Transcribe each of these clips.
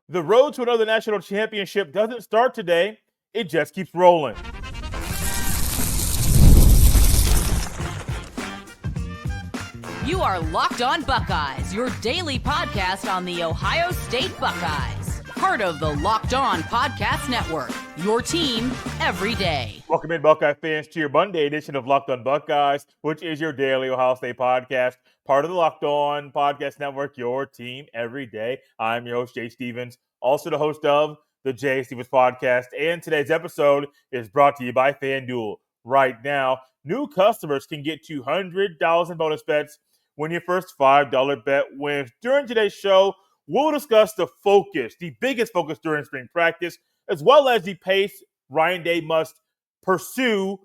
The road to another national championship doesn't start today, it just keeps rolling. You are Locked On Buckeyes, your daily podcast on the Ohio State Buckeyes. Part of the Locked On Podcast Network, your team every day. Welcome in, Buckeye fans, to your Monday edition of Locked On Buckeyes, which is your daily Ohio State podcast, part of the Locked On Podcast Network, your team every day. I'm your host, Jay Stevens, also the host of the Jay Stevens Podcast, and today's episode is brought to you by FanDuel. Right now, new customers can get $200 in bonus bets when your first $5 bet wins. During today's show, we'll discuss the biggest focus during spring practice, as well as the pace Ryan Day must pursue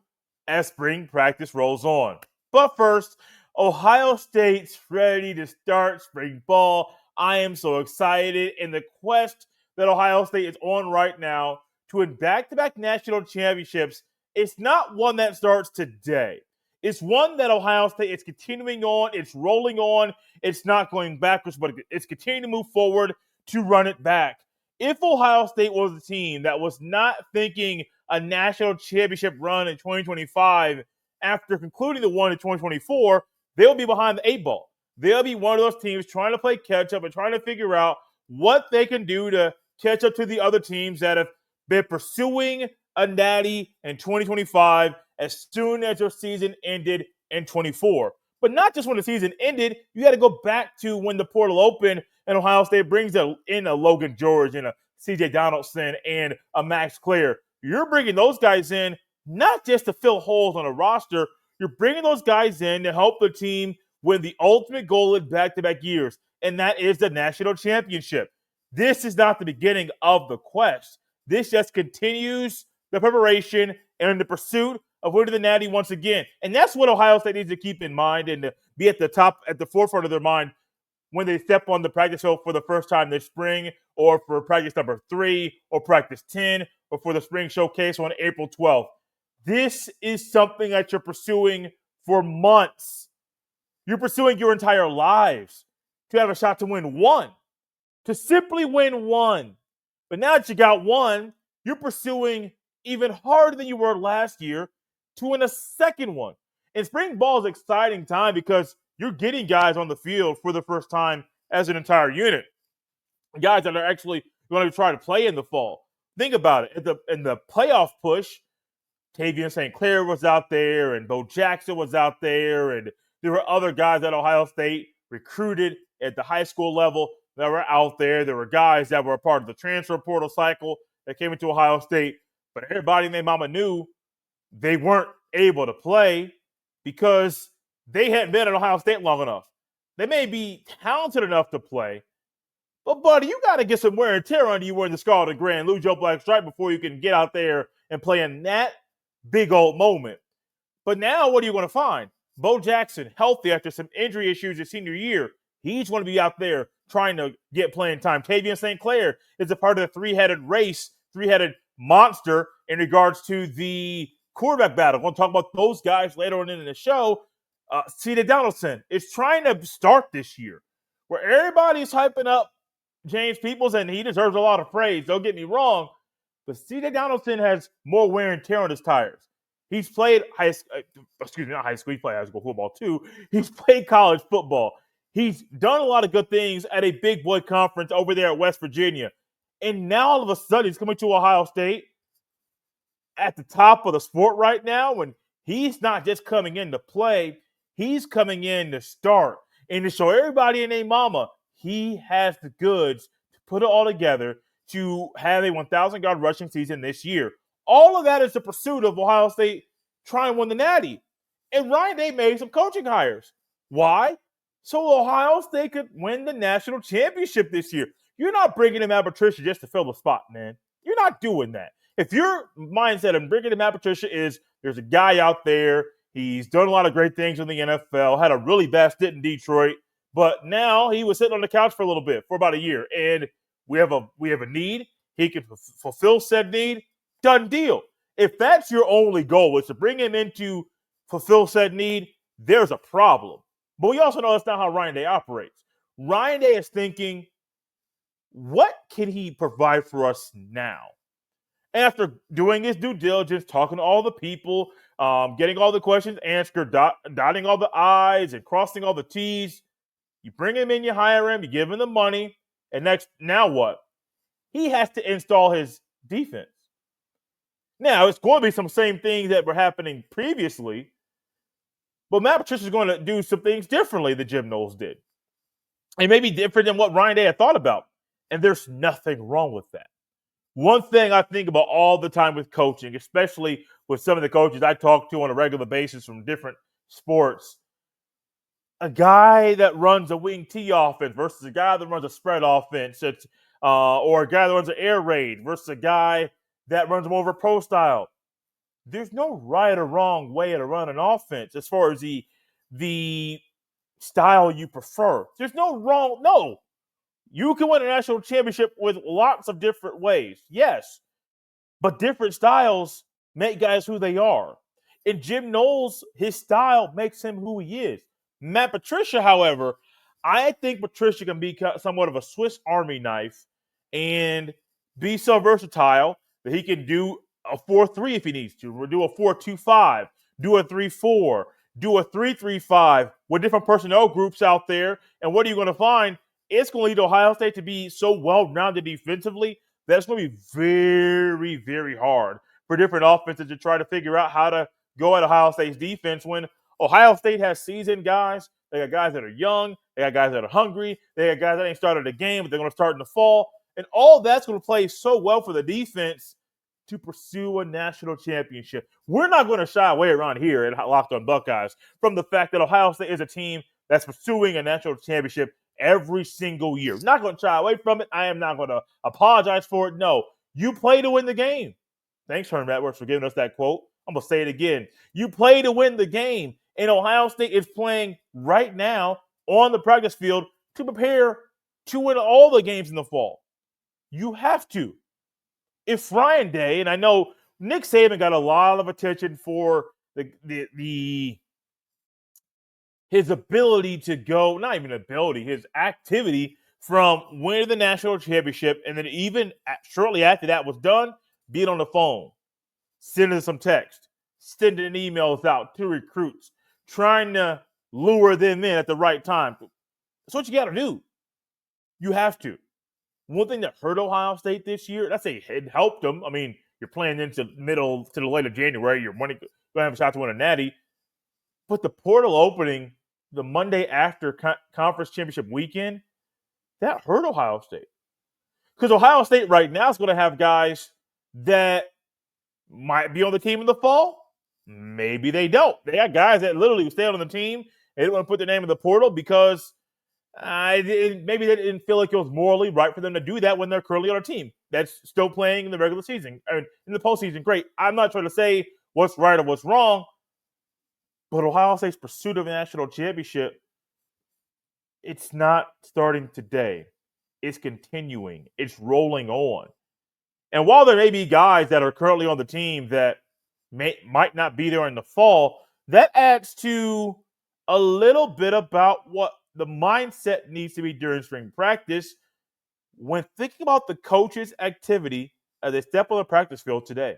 as spring practice rolls on. But first, Ohio State's ready to start spring ball. I am so excited, and the quest that Ohio State is on right now to win back-to-back national championships, it's not one that starts today. It's one that Ohio State is continuing on. It's rolling on. It's not going backwards, but it's continuing to move forward to run it back. If Ohio State was a team that was not thinking a national championship run in 2025 after concluding the one in 2024, they'll be behind the eight ball. They'll be one of those teams trying to play catch up and trying to figure out what they can do to catch up to the other teams that have been pursuing a natty in 2025 as soon as their season ended in 24. But not just when the season ended, you got to go back to when the portal opened and Ohio State brings in a Logan George and a C.J. Donaldson and a Max Clare. You're bringing those guys in not just to fill holes on a roster. You're bringing those guys in to help the team win the ultimate goal in back-to-back years, and that is the national championship. This is not the beginning of the quest. This just continues the preparation and the pursuit of winning the natty once again. And that's what Ohio State needs to keep in mind and to be at the forefront of their mind when they step on the practice field for the first time this spring, or for practice number 3, or practice 10, or for the spring showcase on April 12th. This is something that you're pursuing for months. You're pursuing your entire lives to have a shot to win one, to simply win one. But now that you got one, you're pursuing even harder than you were last year to win a second one. And spring ball is an exciting time because you're getting guys on the field for the first time as an entire unit. Guys that are actually going to try to play in the fall. Think about it. In the playoff push, Tavian St. Clair was out there, and Bo Jackson was out there, and there were other guys at Ohio State recruited at the high school level that were out there. There were guys that were a part of the transfer portal cycle that came into Ohio State. But everybody and their mama knew they weren't able to play because they hadn't been at Ohio State long enough. They may be talented enough to play, but, buddy, you got to get some wear and tear under you wearing the Scarlet and Grand, lose your black stripe before you can get out there and play in that big old moment. But now what are you going to find? Bo Jackson, healthy after some injury issues his senior year. He's going to be out there trying to get playing time. Tavian St. Clair is a part of the three-headed monster in regards to the quarterback battle. We'll talk about those guys later on in the show. C.J. Donaldson is trying to start this year where everybody's hyping up James Peoples, and he deserves a lot of praise. Don't get me wrong, but C.J. Donaldson has more wear and tear on his tires. He's played He's played high school football too. He's played college football. He's done a lot of good things at a big boy conference over there at West Virginia. And now all of a sudden he's coming to Ohio State at the top of the sport right now. And he's not just coming in to play. He's coming in to start and to show everybody and their mama he has the goods to put it all together to have a 1,000-yard rushing season this year. All of that is the pursuit of Ohio State trying to win the natty. And Ryan Day made some coaching hires. Why? So Ohio State could win the national championship this year. You're not bringing in Patricia just to fill the spot, man. You're not doing that. If your mindset of bringing in Patricia is there's a guy out there, he's done a lot of great things in the NFL, had a really bad stint in Detroit, but now he was sitting on the couch for a little bit, for about a year, and we have a need. He can fulfill said need. Done deal. If that's your only goal is to bring him in to fulfill said need, there's a problem. But we also know that's not how Ryan Day operates. Ryan Day is thinking what can he provide for us now? And after doing his due diligence, talking to all the people, getting all the questions answered, dotting all the I's and crossing all the T's, you bring him in, you hire him, you give him the money, and now what? He has to install his defense. Now, it's going to be some same things that were happening previously, but Matt Patricia is going to do some things differently than Jim Knowles did. It may be different than what Ryan Day had thought about, and there's nothing wrong with that. One thing I think about all the time with coaching, especially with some of the coaches I talk to on a regular basis from different sports, a guy that runs a wing T offense versus a guy that runs a spread offense, or a guy that runs an air raid versus a guy that runs more of a pro style. There's no right or wrong way to run an offense as far as the style you prefer. There's no wrong. No. You can win a national championship with lots of different ways. Yes. But different styles make guys who they are. And Jim Knowles, his style makes him who he is. Matt Patricia, however, I think Patricia can be somewhat of a Swiss Army knife and be so versatile that he can do a 4-3 if he needs to, or do a 4-2-5, do a 3-4, do a 3-3-5 with different personnel groups out there. And what are you going to find? It's going to lead Ohio State to be so well-rounded defensively that it's going to be very, very hard for different offenses to try to figure out how to go at Ohio State's defense when Ohio State has seasoned guys. They got guys that are young. They got guys that are hungry. They got guys that ain't started a game, but they're going to start in the fall. And all that's going to play so well for the defense to pursue a national championship. We're not going to shy away around here at Locked On Buckeyes from the fact that Ohio State is a team that's pursuing a national championship every single year. Not going to shy away from it. I am not going to apologize for it. No, you play to win the game. Thanks, Herm Edwards, for giving us that quote. I'm going to say it again. You play to win the game. And Ohio State is playing right now on the practice field to prepare to win all the games in the fall. You have to. If Ryan Day, and I know Nick Saban got a lot of attention for his ability to go, not even ability, his activity from winning the national championship, and then even shortly after that was done, being on the phone, sending some text, sending emails out to recruits, trying to lure them in at the right time. That's what you got to do. You have to. One thing that hurt Ohio State this year, I'd say it helped them. I mean, you're playing into middle to the late of January. You're going to have a shot to win a natty. But the portal opening the Monday after conference championship weekend, that hurt Ohio State. Because Ohio State right now is going to have guys that might be on the team in the fall. Maybe they don't. They got guys that literally stay on the team. They didn't want to put their name in the portal because maybe they didn't feel like it was morally right for them to do that when they're currently on a team that's still playing in the regular season. I mean, in the postseason, great. I'm not trying to say what's right or what's wrong, but Ohio State's pursuit of a national championship, it's not starting today. It's continuing. It's rolling on. And while there may be guys that are currently on the team that might not be there in the fall, that adds to a little bit about what the mindset needs to be during spring practice when thinking about the coach's activity as they step on the practice field today.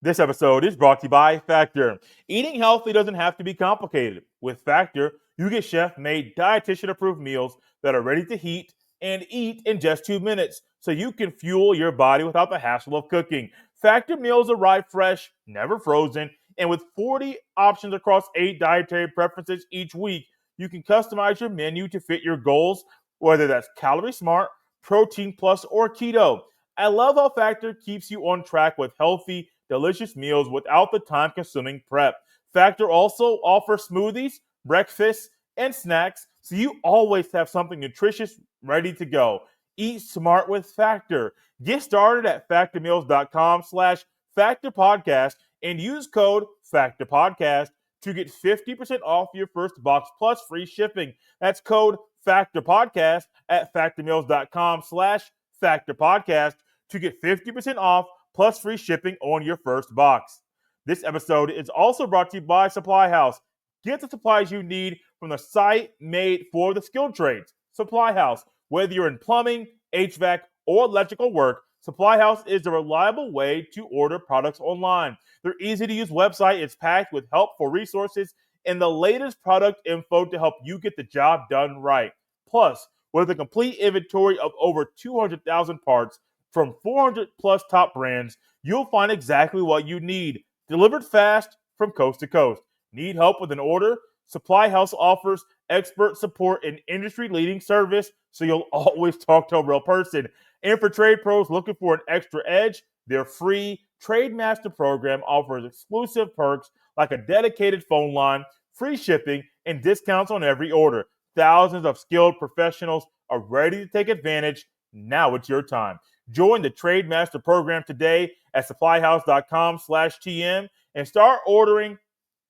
This episode is brought to you by Factor. Eating healthy doesn't have to be complicated. With Factor, you get chef-made, dietitian-approved meals that are ready to heat and eat in just 2 minutes, so you can fuel your body without the hassle of cooking. Factor meals arrive fresh, never frozen, and with 40 options across 8 dietary preferences each week, you can customize your menu to fit your goals, whether that's Calorie Smart, Protein Plus, or Keto. I love how Factor keeps you on track with healthy, delicious meals without the time-consuming prep. Factor also offers smoothies, breakfasts, and snacks, so you always have something nutritious ready to go. Eat smart with Factor. Get started at factormeals.com/factorpodcast and use code FACTORPODCAST to get 50% off your first box plus free shipping. That's code FACTORPODCAST at factormeals.com/factorpodcast to get 50% off plus free shipping on your first box. This episode is also brought to you by Supply House. Get the supplies you need from the site made for the skilled trades. Supply House. Whether you're in plumbing, HVAC, or electrical work, Supply House is a reliable way to order products online. Their easy-to-use website is packed with helpful resources and the latest product info to help you get the job done right. Plus, with a complete inventory of over 200,000 parts from 400 plus top brands, you'll find exactly what you need, delivered fast from coast to coast. Need help with an order? Supply House offers expert support and industry-leading service, so you'll always talk to a real person. And for trade pros looking for an extra edge, their free Trade Master program offers exclusive perks like a dedicated phone line, free shipping, and discounts on every order. Thousands of skilled professionals are ready to take advantage. Now it's your time. Join the Trade Master program today at supplyhouse.com/TM and start ordering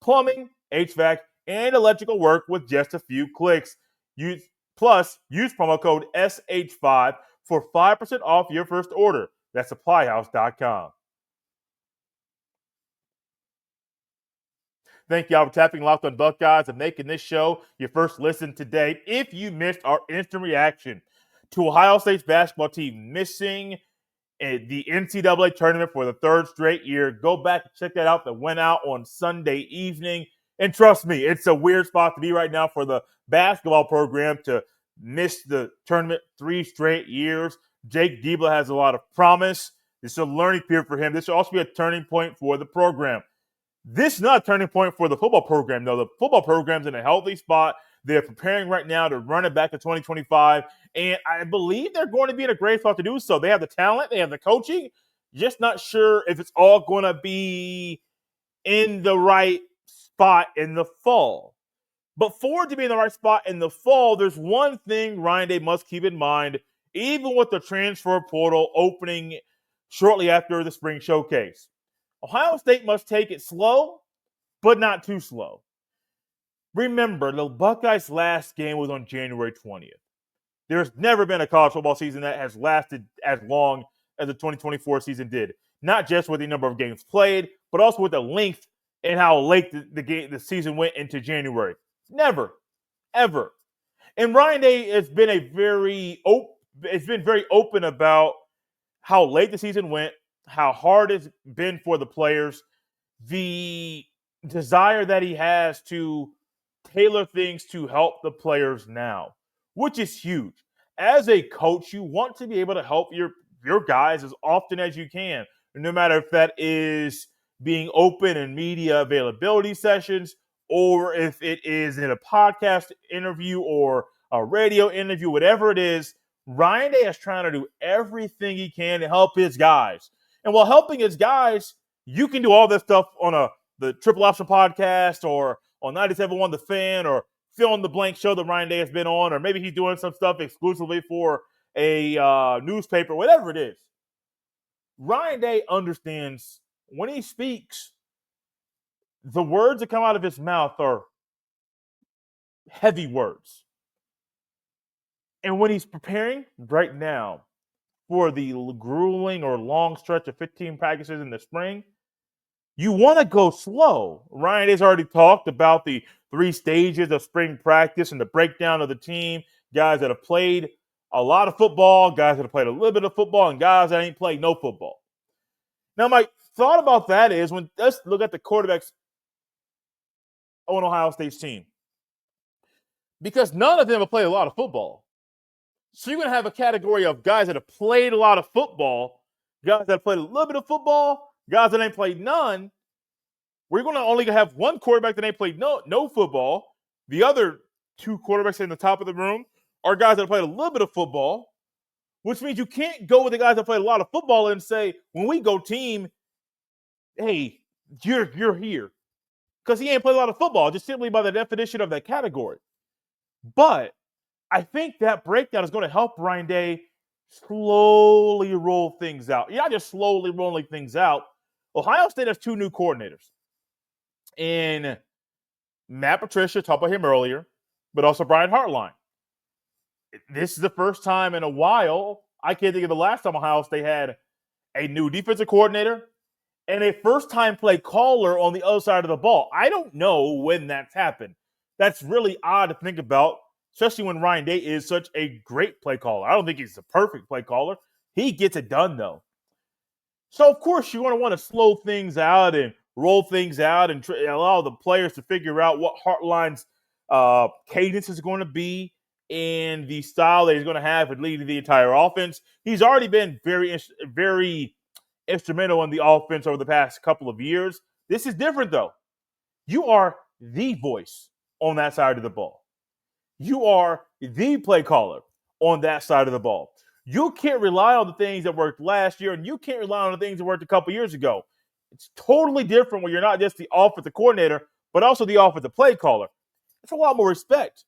plumbing, HVAC, and electrical work with just a few clicks. Use promo code SH5 for 5% off your first order. That's supplyhouse.com. Thank y'all for tapping Locked on Buckeyes and making this show your first listen today. If you missed our instant reaction to Ohio State's basketball team missing the NCAA tournament for the third straight year, go back and check that out. That went out on Sunday evening. And trust me, it's a weird spot to be right now for the basketball program to miss the tournament 3 straight years. Jake Diebler has a lot of promise. This is a learning period for him. This should also be a turning point for the program. This is not a turning point for the football program, though. The football program's in a healthy spot. They're preparing right now to run it back to 2025, and I believe they're going to be in a great spot to do so. They have the talent. They have the coaching. Just not sure if it's all going to be in the right spot in the fall. But for it to be in the right spot in the fall, there's one thing Ryan Day must keep in mind, even with the transfer portal opening shortly after the spring showcase. Ohio State must take it slow, but not too slow. Remember, the Buckeyes' last game was on January 20th. There's never been a college football season that has lasted as long as the 2024 season did. Not just with the number of games played, but also with the length and how late the season went into January. Never, ever. And Ryan Day has been very open about how late the season went, how hard it's been for the players, the desire that he has to tailor things to help the players now, which is huge. As a coach, you want to be able to help your guys as often as you can, no matter if that is being open in media availability sessions or if it is in a podcast interview or a radio interview, whatever it is. Ryan Day is trying to do everything he can to help his guys. And while helping his guys, you can do all this stuff on the Triple Option podcast or on 97.1 The Fan or fill in the blank show that Ryan Day has been on, or maybe he's doing some stuff exclusively for a newspaper, whatever it is. Ryan Day understands when he speaks, the words that come out of his mouth are heavy words. And when he's preparing right now for the grueling or long stretch of 15 practices in the spring, you want to go slow. Ryan has already talked about the 3 stages of spring practice and the breakdown of the team. Guys that have played a lot of football, guys that have played a little bit of football, and guys that ain't played no football. Now, my thought about that is, let's look at the quarterbacks on Ohio State's team. Because none of them have played a lot of football. So you're going to have a category of guys that have played a lot of football, guys that have played a little bit of football, guys that ain't played none. We're going to only have one quarterback that ain't played no football. The other 2 quarterbacks in the top of the room are guys that have played a little bit of football, which means you can't go with the guys that played a lot of football and say, when we go team, hey, you're here. Because he ain't played a lot of football, just simply by the definition of that category. But I think that breakdown is going to help Ryan Day slowly roll things out. You're not just slowly rolling things out. Ohio State has 2 new coordinators. And Matt Patricia, talked about him earlier, but also Brian Hartline. This is the first time in a while, I can't think of the last time Ohio State had a new defensive coordinator and a first-time play caller on the other side of the ball. I don't know when that's happened. That's really odd to think about. especially when Ryan Day is such a great play caller. I don't think he's the perfect play caller. He gets it done, though. So, of course, you're going to want to slow things out and roll things out and allow the players to figure out what Hartline's cadence is going to be and the style that he's going to have in leading the entire offense. He's already been very instrumental in the offense over the past couple of years. This is different, though. You are the voice on that side of the ball. You are the play caller on that side of the ball. You can't rely on the things that worked last year, and you can't rely on the things that worked a couple years ago. It's totally different when you're not just the offensive coordinator, but also the offensive play caller. It's a lot more respect.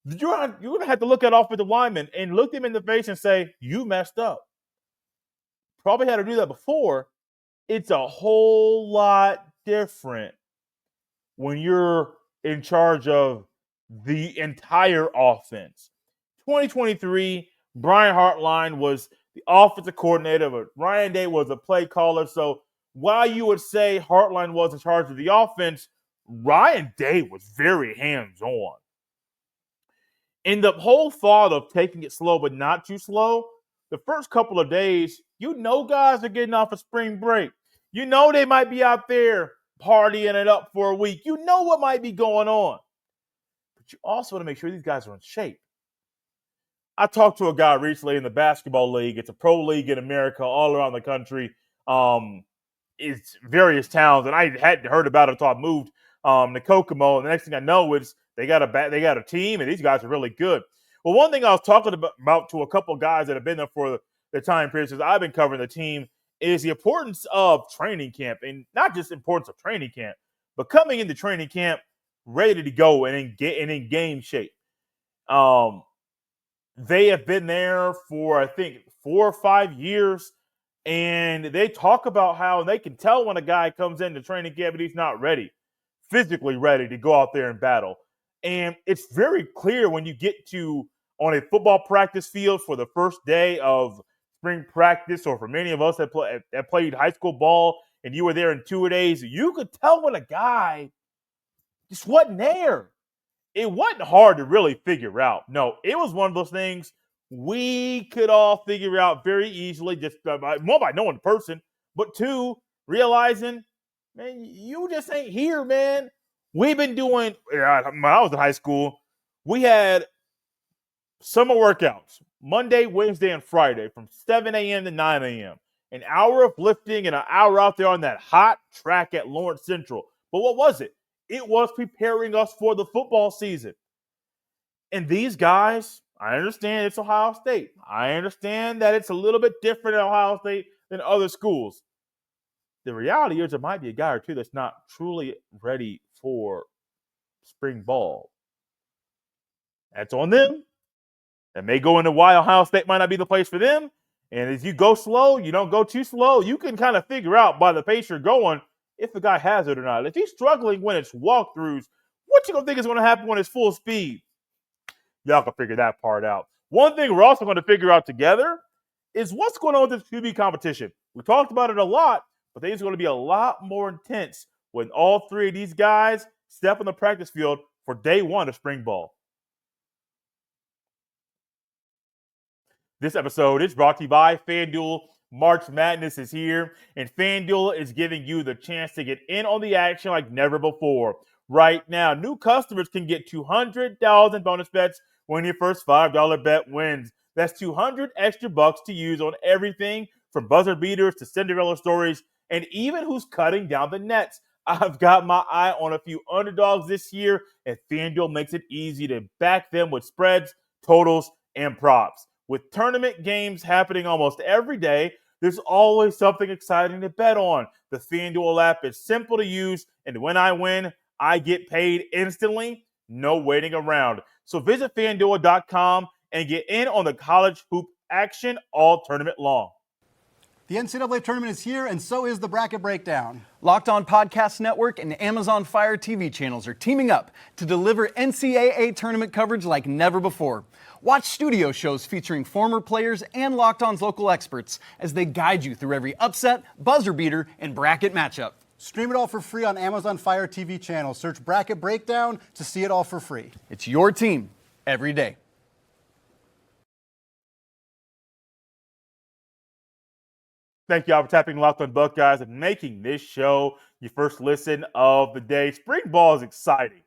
You're going to have to look at offensive linemen and look them in the face and say, you messed up. Probably had to do that before. It's a whole lot different when you're in charge of the entire offense. 2023, Brian Hartline was the offensive coordinator, but Ryan Day was a play caller. So while you would say Hartline was in charge of the offense, Ryan Day was very hands-on. In the whole thought of taking it slow but not too slow, the first couple of days, guys are getting off of spring break. They might be out there partying it up for a week. What might be going on. But you also want to make sure these guys are in shape. I talked to a guy recently in the basketball league. It's a pro league in America all around the country. It's various towns, and I hadn't heard about it until I moved to Kokomo. And the next thing I know is they got a team, and these guys are really good. Well, one thing I was talking about to a couple of guys that have been there for the time period since I've been covering the team is the importance of training camp, and not just importance of training camp, but coming into training camp ready to go and in game shape. They have been there for, I think, 4 or 5 years, and they talk about how they can tell when a guy comes into training camp and he's not ready, physically ready to go out there and battle. And it's very clear when you get on a football practice field for the first day of spring practice, or for many of us that played high school ball and you were there in 2 days, you could tell when a guy just wasn't there. It wasn't hard to really figure out. No, it was one of those things we could all figure out very easily, just by knowing the person, but 2, realizing, man, you just ain't here, man. We've been doing, when I was in high school, we had summer workouts, Monday, Wednesday, and Friday from 7 a.m. to 9 a.m. An hour of lifting and an hour out there on that hot track at Lawrence Central. But what was it? It was preparing us for the football season. And these guys, I understand it's Ohio State. I understand that it's a little bit different at Ohio State than other schools. The reality is there might be a guy or two that's not truly ready for spring ball. That's on them. That may go into why Ohio State might not be the place for them. And as you go slow, you don't go too slow, you can kind of figure out by the pace you're going if a guy has it or not. If he's struggling when it's walkthroughs, what you gonna think is going to happen when it's full speed? Y'all can figure that part out. One thing we're also going to figure out together is what's going on with this QB competition. We talked about it a lot, but things are going to be a lot more intense when all 3 of these guys step on the practice field for day 1 of spring ball. This episode is brought to you by FanDuel. March Madness is here, and FanDuel is giving you the chance to get in on the action like never before. Right now, new customers can get $200 in bonus bets when your first $5 bet wins. That's $200 extra bucks to use on everything from buzzer beaters to Cinderella stories, and even who's cutting down the nets. I've got my eye on a few underdogs this year, and FanDuel makes it easy to back them with spreads, totals, and props. With tournament games happening almost every day, there's always something exciting to bet on. The FanDuel app is simple to use, and when I win, I get paid instantly. No waiting around. So visit FanDuel.com and get in on the college hoop action all tournament long. The NCAA tournament is here, and so is the Bracket Breakdown. Locked On Podcast Network and Amazon Fire TV channels are teaming up to deliver NCAA tournament coverage like never before. Watch studio shows featuring former players and Locked On's local experts as they guide you through every upset, buzzer beater, and bracket matchup. Stream it all for free on Amazon Fire TV channel. Search Bracket Breakdown to see it all for free. It's your team every day. Thank y'all for tapping Locked on Buckeyes and making this show your first listen of the day. Spring ball is exciting.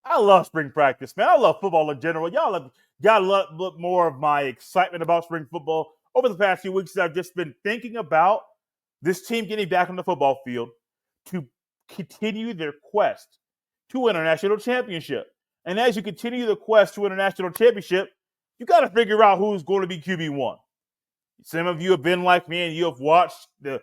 I love spring practice, man. I love football in general. Y'all have got a lot more of my excitement about spring football over the past few weeks. I've just been thinking about this team getting back on the football field to continue their quest to win a national championship. And as you continue the quest to win a national championship, you got to figure out who's going to be QB1. Some of you have been like me and you have watched the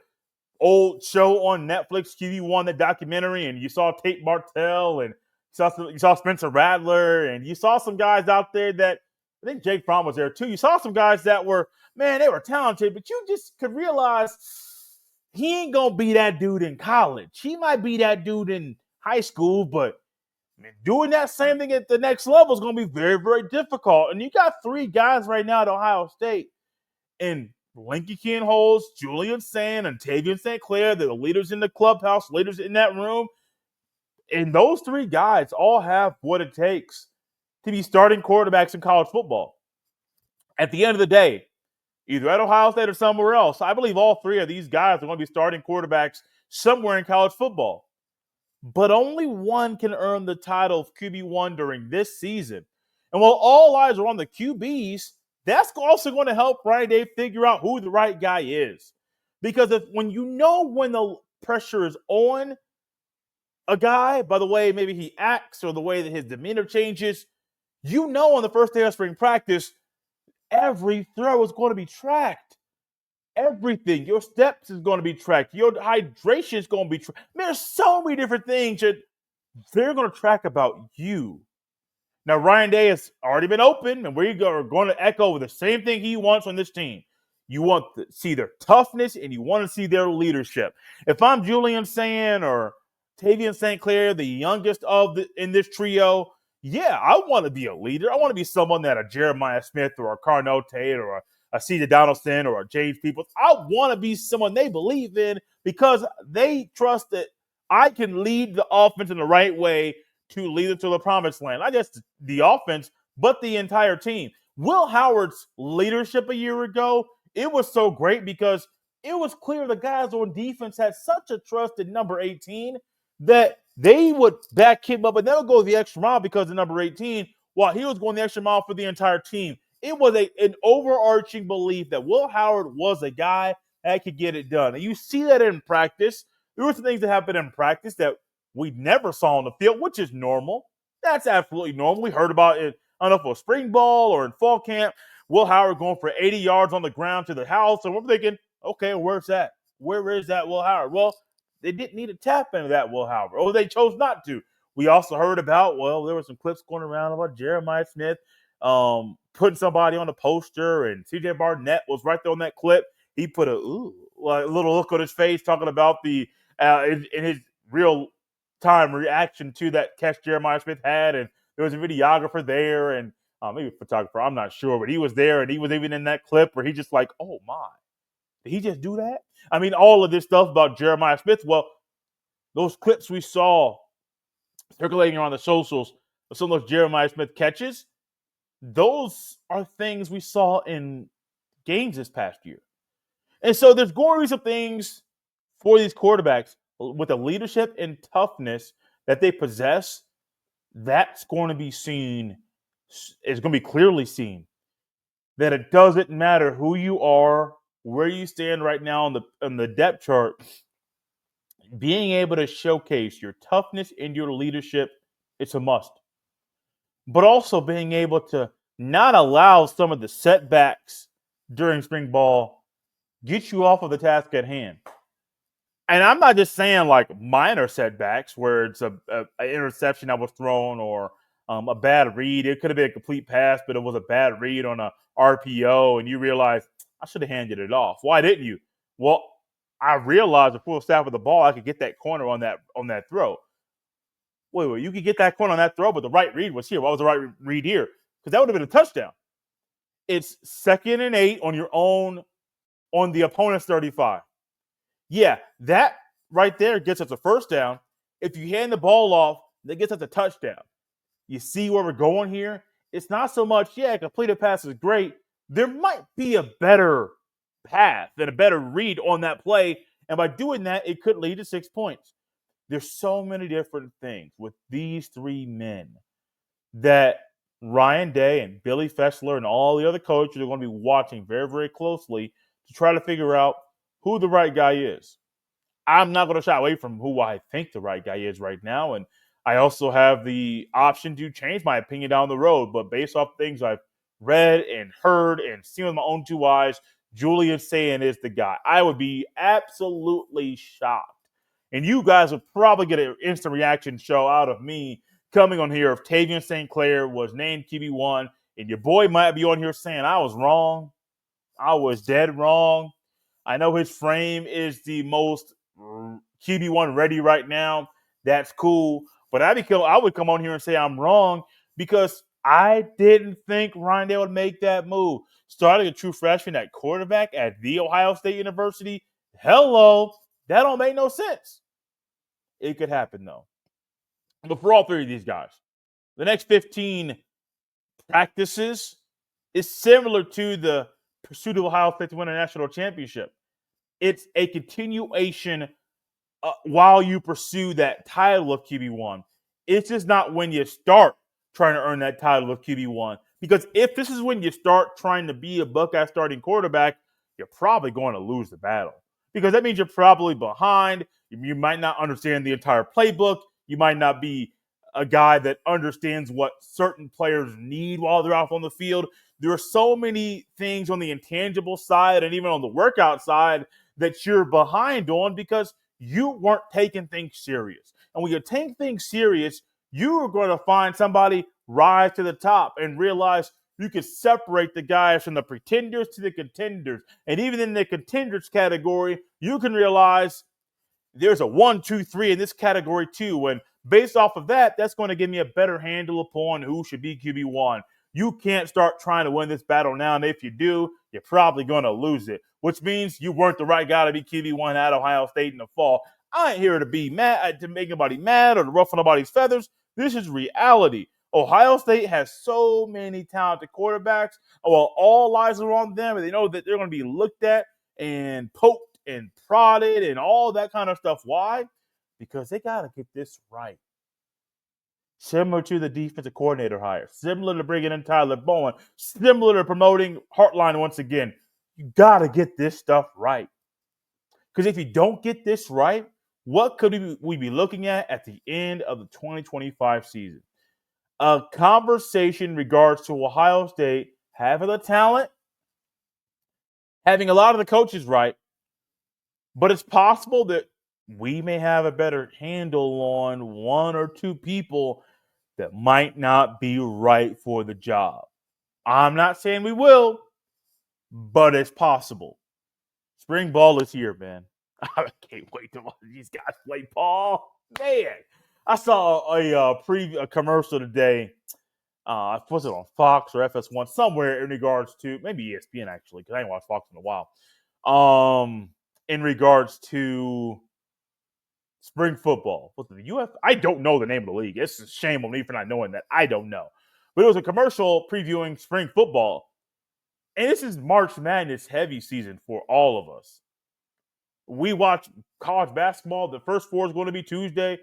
old show on Netflix, QB1, the documentary, and you saw Tate Martell and you saw Spencer Rattler, and you saw some guys out there that, I think Jake Fromm was there too. You saw some guys that were, man, they were talented, but you just could realize he ain't going to be that dude in college. He might be that dude in high school, but doing that same thing at the next level is going to be very, very difficult. And you got three guys right now at Ohio State, and Linky Kienholz, Julian, Sayin, and Tavian St. Clair, they're the leaders in the clubhouse, leaders in that room. And those three guys all have what it takes to be starting quarterbacks in college football. At the end of the day, either at Ohio State or somewhere else, I believe all three of these guys are going to be starting quarterbacks somewhere in college football. But only one can earn the title of QB1 during this season. And while all eyes are on the QBs, that's also going to help Ryan Day figure out who the right guy is. Because when you know when the pressure is on a guy, by the way maybe he acts or the way that his demeanor changes, you know on the first day of spring practice, every throw is going to be tracked. Everything. Your steps is going to be tracked. Your hydration is going to be tracked. There's so many different things that they're going to track about you. Now, Ryan Day has already been open, and we're going to echo the same thing he wants on this team. You want to see their toughness, and you want to see their leadership. If I'm Julian Sayin or Tavian St. Clair, the youngest in this trio, yeah, I want to be a leader. I want to be someone that a Jeremiah Smith or a Carnell Tate or a C.J. Donaldson or a James Peoples. I want to be someone they believe in because they trust that I can lead the offense in the right way to lead it to the promised land. Not just the offense, but the entire team. Will Howard's leadership a year ago, it was so great because it was clear the guys on defense had such a trust in number 18 that they would back him up and they would go the extra mile because of number 18 while he was going the extra mile for the entire team. It was an overarching belief that Will Howard was a guy that could get it done. And you see that in practice. There were some things that happened in practice that we never saw on the field, which is normal. That's absolutely normal. We heard about it, I don't know if it was spring ball or in fall camp, Will Howard going for 80 yards on the ground to the house. And we're thinking, okay, where's that? Where is that Will Howard? Well, they didn't need to tap into that Will Howard, or they chose not to. We also heard about, there were some clips going around about Jeremiah Smith putting somebody on a poster, and C.J. Barnett was right there on that clip. He put a little look on his face talking about the in his real time reaction to that catch Jeremiah Smith had, and there was a videographer there and maybe a photographer, I'm not sure, but he was there and he was even in that clip where he just like, oh my, did he just do that? I mean, all of this stuff about Jeremiah Smith, well, those clips we saw circulating around the socials of some of those Jeremiah Smith catches, those are things we saw in games this past year. And so there's going to be some things for these quarterbacks with the leadership and toughness that they possess, that's going to be seen, it's going to be clearly seen that it doesn't matter who you are, where you stand right now on the depth chart, being able to showcase your toughness and your leadership, it's a must. But also being able to not allow some of the setbacks during spring ball get you off of the task at hand. And I'm not just saying like minor setbacks where it's an interception that was thrown or a bad read. It could have been a complete pass, but it was a bad read on a RPO, and you realize, I should have handed it off. Why didn't you? Well, I realized the full snap of the ball, I could get that corner on that throw. Wait, you could get that corner on that throw, but the right read was here. Why was the right read here? Because that would have been a touchdown. It's 2nd and 8 on your own, on the opponent's 35. Yeah, that right there gets us a first down. If you hand the ball off, that gets us a touchdown. You see where we're going here? it's not so much, completed pass is great. There might be a better path and a better read on that play. And by doing that, it could lead to 6 points. There's so many different things with these three men that Ryan Day and Billy Fessler and all the other coaches are going to be watching very, very closely to try to figure out who the right guy is. I'm not going to shy away from who I think the right guy is right now. And I also have the option to change my opinion down the road. But based off things I've read and heard and seen with my own two eyes, Julian Sayin is the guy. I would be absolutely shocked. And you guys would probably get an instant reaction show out of me coming on here if Tavian St. Clair was named QB1. And your boy might be on here saying I was wrong. I was dead wrong. I know his frame is the most QB1 ready right now. That's cool. But I would come on here and say I'm wrong because I didn't think Ryan Day would make that move. Starting a true freshman at quarterback at The Ohio State University. Hello. That don't make no sense. It could happen, though. But for all three of these guys, the next 15 practices is similar to the pursuit of Ohio State to win a national championship. It's a continuation while you pursue that title of QB1. It's just not when you start trying to earn that title of QB1. Because if this is when you start trying to be a Buckeye starting quarterback, you're probably going to lose the battle. Because that means you're probably behind. You might not understand the entire playbook. You might not be a guy that understands what certain players need while they're out on the field. There are so many things on the intangible side and even on the workout side that you're behind on because you weren't taking things serious. And when you take things serious, you are going to find somebody rise to the top and realize you can separate the guys from the pretenders to the contenders. And even in the contenders category, you can realize there's a 1, 2, 3 in this category too. And based off of that, that's going to give me a better handle upon who should be QB1. You can't start trying to win this battle now. And if you do, you're probably going to lose it, which means you weren't the right guy to be QB1 at Ohio State in the fall. I ain't here to be mad, to make anybody mad or to ruffle nobody's feathers. This is reality. Ohio State has so many talented quarterbacks. Well, all eyes are on them, and they know that they're going to be looked at and poked and prodded and all that kind of stuff. Why? Because they got to get this right. Similar to the defensive coordinator hire, similar to bringing in Tyler Bowen, similar to promoting Hartline once again. You got to get this stuff right. Because if you don't get this right, what could we be looking at the end of the 2025 season? A conversation in regards to Ohio State having the talent, having a lot of the coaches right, but it's possible that we may have a better handle on one or two people that might not be right for the job. I'm not saying we will, but it's possible. Spring ball is here, man. I can't wait to watch these guys play ball. Man, I saw a commercial today. Was it on Fox or FS1? Somewhere in regards to, maybe ESPN actually, because I ain't watched Fox in a while. In regards to spring football. Was it the UF? I don't know the name of the league. It's a shame on me for not knowing that. I don't know. But it was a commercial previewing spring football. And this is March Madness heavy season for all of us. We watch college basketball. The first four is going to be Tuesday.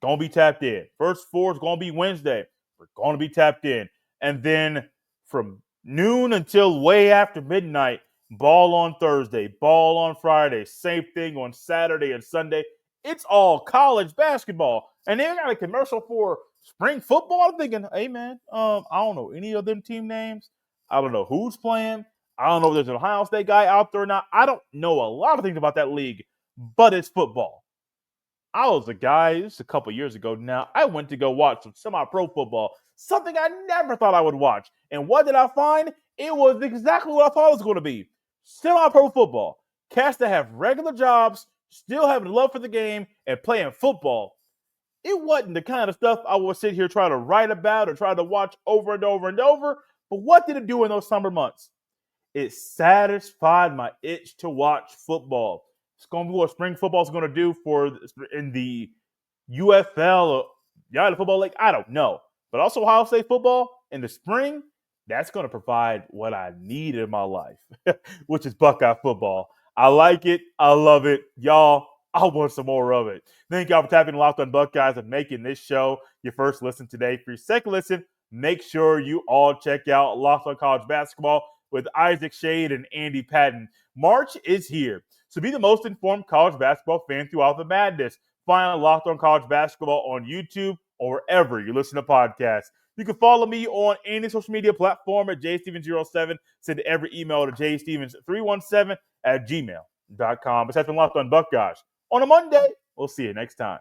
Going to be tapped in. First four is going to be Wednesday. We're going to be tapped in. And then from noon until way after midnight, ball on Thursday, ball on Friday, same thing on Saturday and Sunday. It's all college basketball. And they got a commercial for spring football. I'm thinking, hey, man, I don't know any of them team names. I don't know who's playing. I don't know if there's an Ohio State guy out there or not. I don't know a lot of things about that league, but it's football. I was a guy, this is a couple years ago now, I went to go watch some semi-pro football, something I never thought I would watch. And what did I find? It was exactly what I thought it was going to be. Semi-pro football. Cats that have regular jobs, still having love for the game, and playing football. It wasn't the kind of stuff I would sit here trying to write about or try to watch over and over and over. But what did it do in those summer months? It satisfied my itch to watch football. It's going to be what spring football is going to do in the UFL or the Football League. I don't know. But also Ohio State football, in the spring, that's going to provide what I need in my life, which is Buckeye football. I like it. I love it. Y'all, I want some more of it. Thank y'all for tapping Locked on Buckeyes and making this show your first listen today. For your second listen, make sure you all check out Locked on College Basketball with Isaac Shade and Andy Patton. March is here, so be the most informed college basketball fan throughout the madness. Find Locked on College Basketball on YouTube or wherever you listen to podcasts. You can follow me on any social media platform at jstevens07. Send every email to jstevens317@gmail.com. This has been Locked on Buckeyes. On a Monday, we'll see you next time.